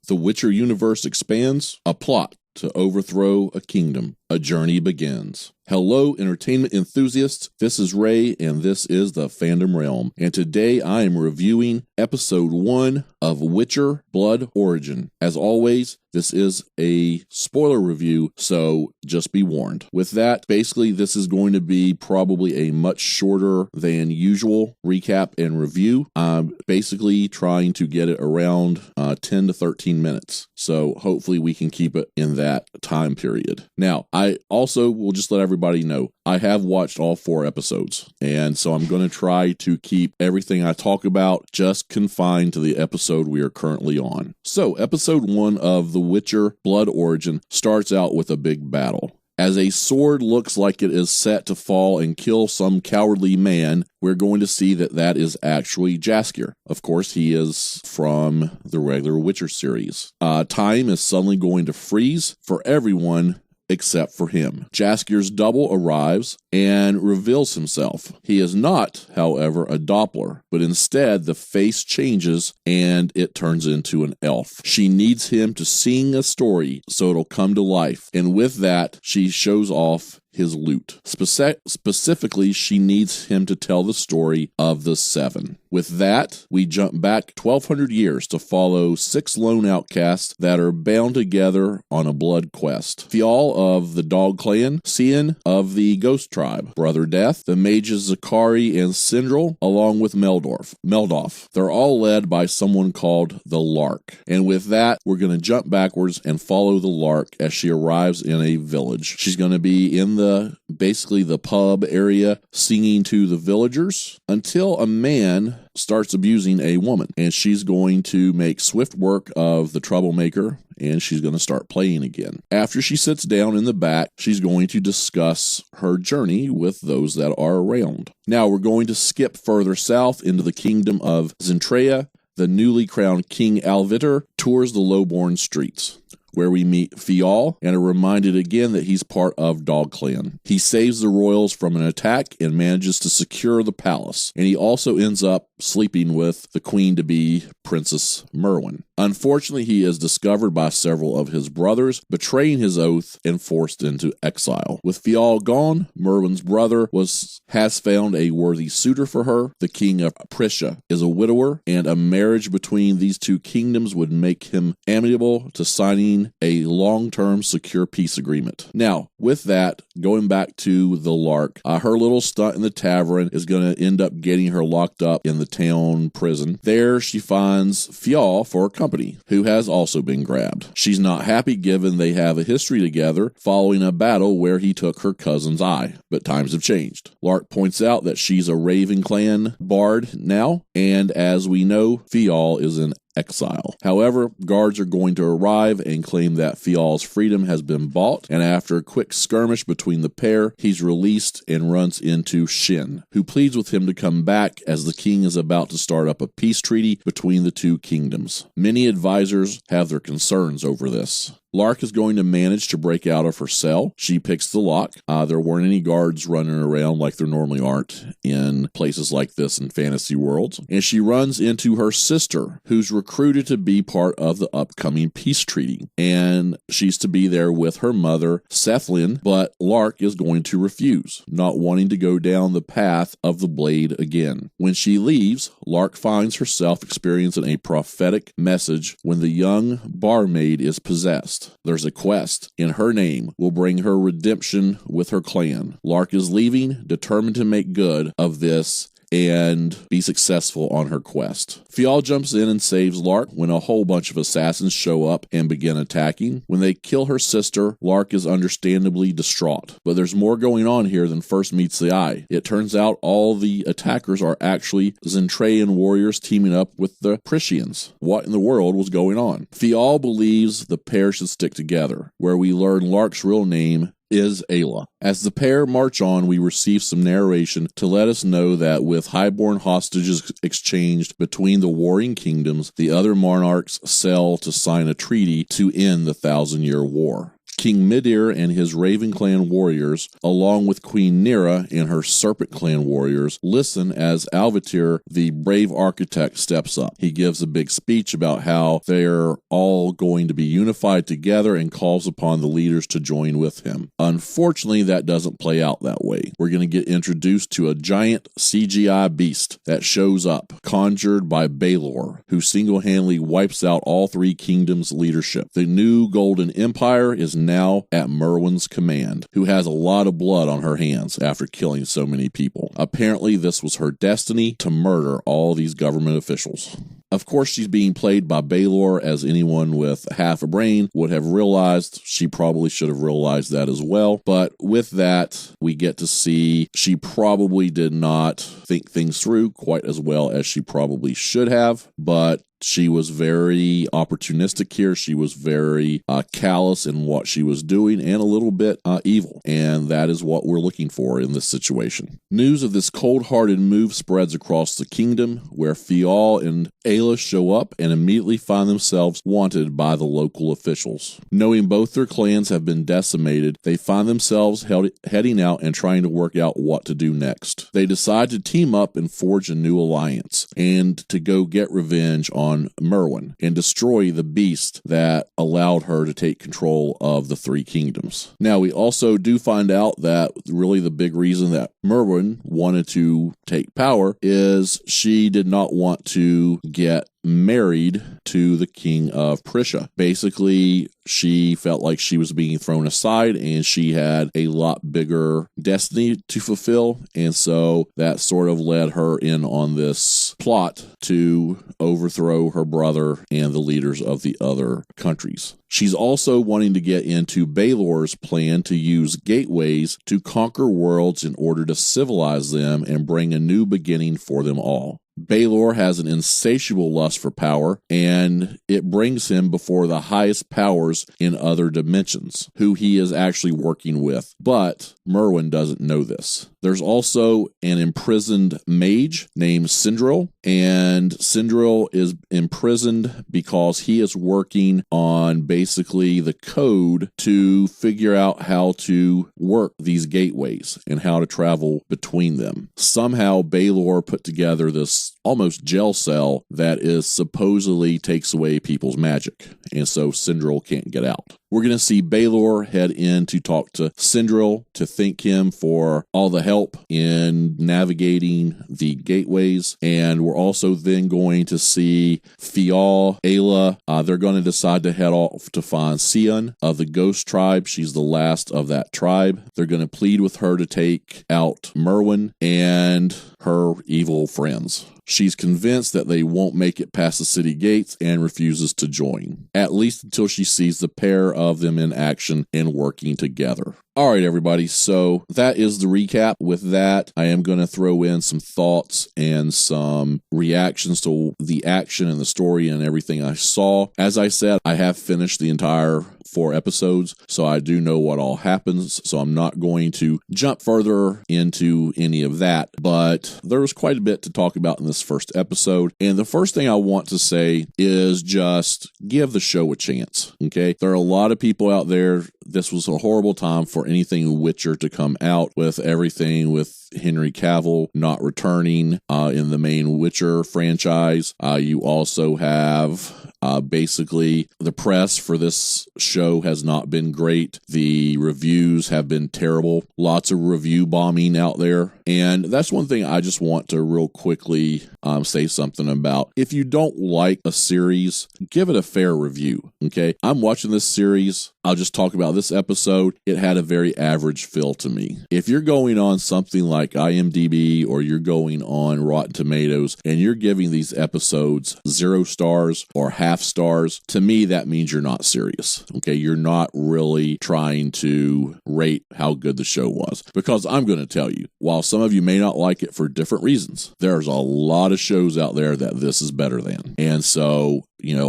The Witcher universe expands. A plot to overthrow a kingdom. A journey begins. Hello, entertainment enthusiasts. This is Ray, and this is the Fandom Realm. And today I am reviewing episode 1 of Witcher Blood Origin. As always, this is a spoiler review, so just be warned. With that, basically this is going to be probably a much shorter than usual recap and review. I'm basically trying to get it around 10 to 13 minutes. So hopefully we can keep it in that time period. Now, I also will just let everybody know I have watched all 4 episodes, and so I'm going to try to keep everything I talk about just confined to the episode we are currently on. So, episode 1 of The Witcher Blood Origin starts out with a big battle. As a sword looks like it is set to fall and kill some cowardly man, we're going to see that is actually Jaskier. Of course, he is from the regular Witcher series. Time is suddenly going to freeze for everyone except for him. Jaskier's double arrives and reveals himself. He is not, however, a Doppler, but instead the face changes and it turns into an elf. She needs him to sing a story so it'll come to life, and with that, she shows off his lute. Specifically, she needs him to tell the story of the 7. With that, we jump back 1,200 years to follow 6 lone outcasts that are bound together on a blood quest. Fial of the Dog Clan, Cian of the Ghost Tribe, Brother Death, the mages Zakari and Sindril, along with Meldoff. They're all led by someone called the Lark. And with that, we're going to jump backwards and follow the Lark as she arrives in a village. She's going to be in basically the pub area singing to the villagers until a man starts abusing a woman, and she's going to make swift work of the troublemaker, and she's going to start playing again. After she sits down in the back, she's going to discuss her journey with those that are around. Now we're going to skip further south into the kingdom of Zentrea. The newly crowned King Alvitter tours the lowborn streets, where we meet Fial and are reminded again that he's part of Dog Clan. He saves the royals from an attack and manages to secure the palace, and he also ends up sleeping with the queen-to-be, Princess Merwin. Unfortunately, he is discovered by several of his brothers, betraying his oath and forced into exile. With Fial gone, Merwin's brother has found a worthy suitor for her. The king of Prussia is a widower, and a marriage between these two kingdoms would make him amenable to signing a long-term secure peace agreement. Now, with that, going back to the Lark, her little stunt in the tavern is going to end up getting her locked up in the town prison. There, she finds Fial for company, who has also been grabbed. She's not happy given they have a history together following a battle where he took her cousin's eye, but times have changed. Lark points out that she's a Raven Clan bard now, and as we know, Fial is in exile. However, guards are going to arrive and claim that Fial's freedom has been bought, and after a quick skirmish between the pair, he's released and runs into Shin, who pleads with him to come back as the king is about to start up a peace treaty between the two kingdoms. Many advisors have their concerns over this. Lark is going to manage to break out of her cell. She picks the lock. There weren't any guards running around like there normally aren't in places like this in fantasy worlds. And she runs into her sister, who's recruited to be part of the upcoming peace treaty. And she's to be there with her mother, Sethlin, but Lark is going to refuse, not wanting to go down the path of the blade again. When she leaves, Lark finds herself experiencing a prophetic message when the young barmaid is possessed. There's a quest in her name will bring her redemption with her clan. Lark is leaving, determined to make good of this and be successful on her quest. Fial jumps in and saves Lark when a whole bunch of assassins show up and begin attacking. When they kill her sister, Lark is understandably distraught. But there's more going on here than first meets the eye. It turns out all the attackers are actually Zentrean warriors teaming up with the Prussians. What in the world was going on? Fial believes the pair should stick together, where we learn Lark's real name is Ayla. As the pair march on, we receive some narration to let us know that with highborn hostages exchanged between the warring kingdoms, the other monarchs sail to sign a treaty to end the 1,000-year war. King Midir and his Raven Clan warriors, along with Queen Nira and her Serpent Clan warriors, listen as Alvatir, the brave architect, steps up. He gives a big speech about how they're all going to be unified together and calls upon the leaders to join with him. Unfortunately, that doesn't play out that way. We're going to get introduced to a giant CGI beast that shows up, conjured by Baelor, who single-handedly wipes out all three kingdoms' leadership. The new Golden Empire is now at Merwin's command, who has a lot of blood on her hands after killing so many people. Apparently, this was her destiny to murder all these government officials. Of course, she's being played by Baelor, as anyone with half a brain would have realized. She probably should have realized that as well. But with that, we get to see she probably did not think things through quite as well as she probably should have. But she was very opportunistic here. She was very callous in what she was doing and a little bit evil. And that is what we're looking for in this situation. News of this cold-hearted move spreads across the kingdom, where Fial and Ayla show up and immediately find themselves wanted by the local officials. Knowing both their clans have been decimated, they find themselves heading out and trying to work out what to do next. They decide to team up and forge a new alliance and to go get revenge on Merwin and destroy the beast that allowed her to take control of the three kingdoms. Now, we also do find out that really the big reason that Merwin wanted to take power is she did not want to get married to the king of Prussia. Basically, she felt like she was being thrown aside and she had a lot bigger destiny to fulfill. And so that sort of led her in on this plot to overthrow her brother and the leaders of the other countries. She's also wanting to get into Baelor's plan to use gateways to conquer worlds in order to civilize them and bring a new beginning for them all. Baelor has an insatiable lust for power, and it brings him before the highest powers in other dimensions, who he is actually working with. But Merwin doesn't know this. There's also an imprisoned mage named Sindril, and Sindril is imprisoned because he is working on basically the code to figure out how to work these gateways and how to travel between them. Somehow Baelor put together this almost gel cell that is supposedly takes away people's magic, and so Sindril can't get out. We're going to see Baelor head in to talk to Sindril to thank him for all the help in navigating the gateways. And we're also then going to see Fial, Ayla. They're going to decide to head off to find Sion of the Ghost Tribe. She's the last of that tribe. They're going to plead with her to take out Merwin and her evil friends. She's convinced that they won't make it past the city gates and refuses to join, at least until she sees the pair of them in action and working together. All right, everybody, so that is the recap. With that, I am going to throw in some thoughts and some reactions to the action and the story and everything I saw. As I said, I have finished the entire 4 episodes, so I do know what all happens, so I'm not going to jump further into any of that, but there was quite a bit to talk about in this first episode, and the first thing I want to say is just give the show a chance, okay? There are a lot of people out there. This was a horrible time for anything Witcher to come out, with everything with Henry Cavill not returning in the main Witcher franchise. You also have basically the press for this show has not been great. The reviews have been terrible. Lots of review bombing out there. And that's one thing I just want to real quickly say something about. If you don't like a series, give it a fair review, okay? I'm watching this series. I'll just talk about this episode. It had a very average feel to me. If you're going on something like IMDb or you're going on Rotten Tomatoes and you're giving these episodes 0 stars or half stars, to me that means you're not serious, okay? You're not really trying to rate how good the show was. Because I'm going to tell you, while some of you may not like it for different reasons, there's a lot of shows out there that this is better than. And so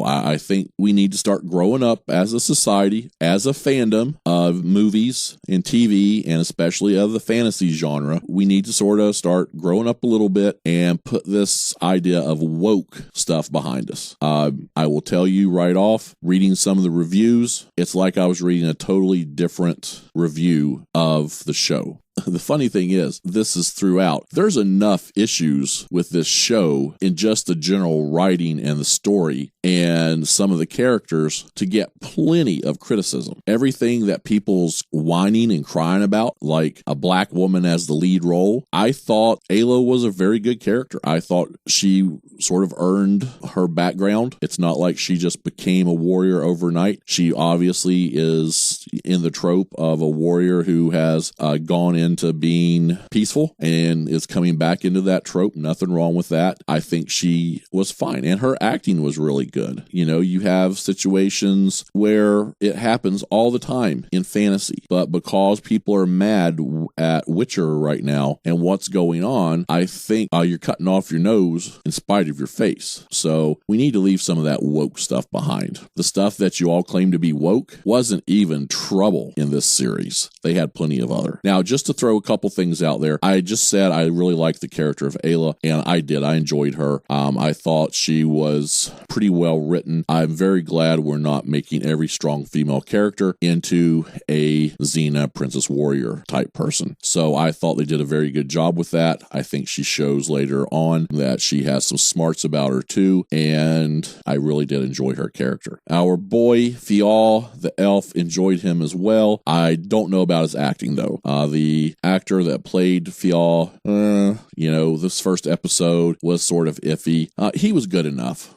I think we need to start growing up as a society, as a fandom of movies and TV, and especially of the fantasy genre. We need to sort of start growing up a little bit and put this idea of woke stuff behind us. I will tell you right off, reading some of the reviews, it's like I was reading a totally different review of the show. The funny thing is, this is throughout. There's enough issues with this show in just the general writing and the story and some of the characters to get plenty of criticism. Everything that people's whining and crying about, like a black woman as the lead role, I thought Yeoh was a very good character. I thought she sort of earned her background. It's not like she just became a warrior overnight. She obviously is in the trope of a warrior who has gone into being peaceful and is coming back into that trope. Nothing wrong with that. I think she was fine, and her acting was really good. You have situations where it happens all the time in fantasy, but because people are mad at Witcher right now and what's going on, I think you're cutting off your nose in spite of your face. So we need to leave some of that woke stuff behind. The stuff that you all claim to be woke wasn't even trouble in this series. They had plenty of other. Now, just to throw a couple things out there, I just said I really liked the character of Yeoh, and I did. I enjoyed her. I thought she was pretty well written. I'm very glad we're not making every strong female character into a Xena Princess Warrior type person. So I thought they did a very good job with that. I think she shows later on that she has some smarts about her too, and I really did enjoy her character. Our boy Fial, the elf, enjoyed him as well. I don't know about his acting though. The actor that played Fial, this first episode was sort of iffy. He was good enough.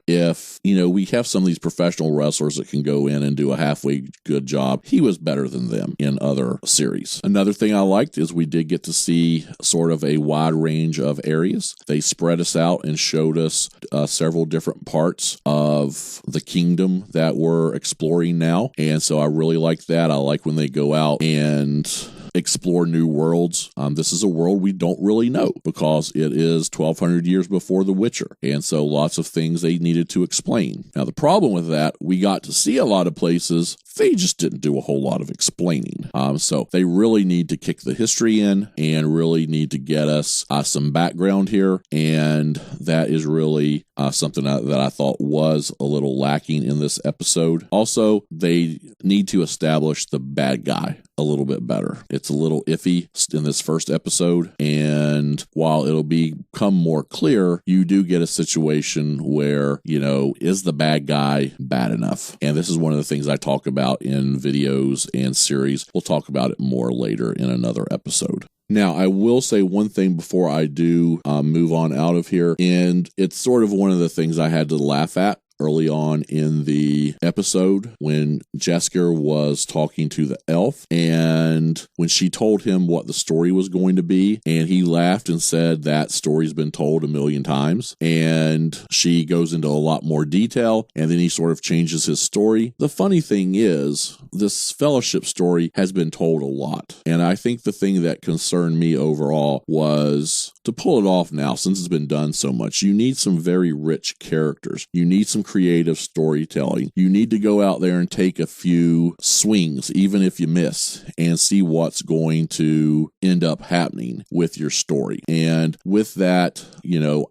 If we have some of these professional wrestlers that can go in and do a halfway good job, he was better than them in other series. Another thing I liked is we did get to see sort of a wide range of areas. They spread us out and showed us several different parts of the kingdom that we're exploring now, and so I really like that. I like when they go out and explore new worlds. This is a world we don't really know because it is 1200 years before The Witcher, and so lots of things they needed to explain. Now, the problem with that, we got to see a lot of places they just didn't do a whole lot of explaining. So they really need to kick the history in and really need to get us some background here, and that is really something that I thought was a little lacking in this episode. Also, they need to establish the bad guy a little bit better. It's a little iffy in this first episode, and while it'll become more clear, you do get a situation where, is the bad guy bad enough? And this is one of the things I talk about in videos and series. We'll talk about it more later in another episode. Now, I will say one thing before I do move on out of here, and it's sort of one of the things I had to laugh at early on in the episode when Jaskier was talking to the elf, and when she told him what the story was going to be, and he laughed and said that story's been told 1,000,000 times, and she goes into a lot more detail, and then he sort of changes his story. The funny thing is, this fellowship story has been told a lot, and I think the thing that concerned me overall was to pull it off now, since it's been done so much. You need some very rich characters. You need some creative storytelling. You need to go out there and take a few swings, even if you miss, and see what's going to end up happening with your story. And with that,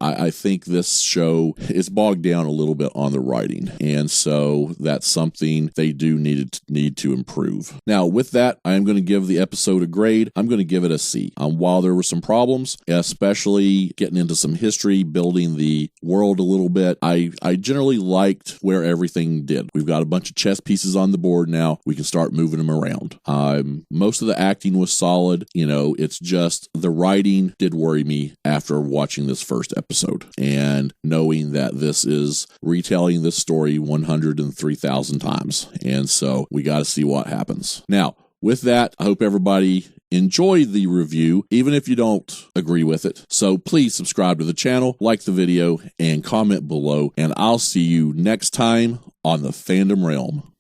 I think this show is bogged down a little bit on the writing. And so that's something they do need to improve. Now, with that, I'm going to give the episode a grade. I'm going to give it a C. While there were some problems, especially getting into some history, building the world a little bit, I generally liked where everything did. We've got a bunch of chess pieces on the board now. We can start moving them around. Most of the acting was solid. It's just the writing did worry me after watching this first episode and knowing that this is retelling this story 103,000 times. And so we got to see what happens. Now, with that, I hope everybody enjoyed the review, even if you don't agree with it. So please subscribe to the channel, like the video, and comment below. And I'll see you next time on the Fandom Realm.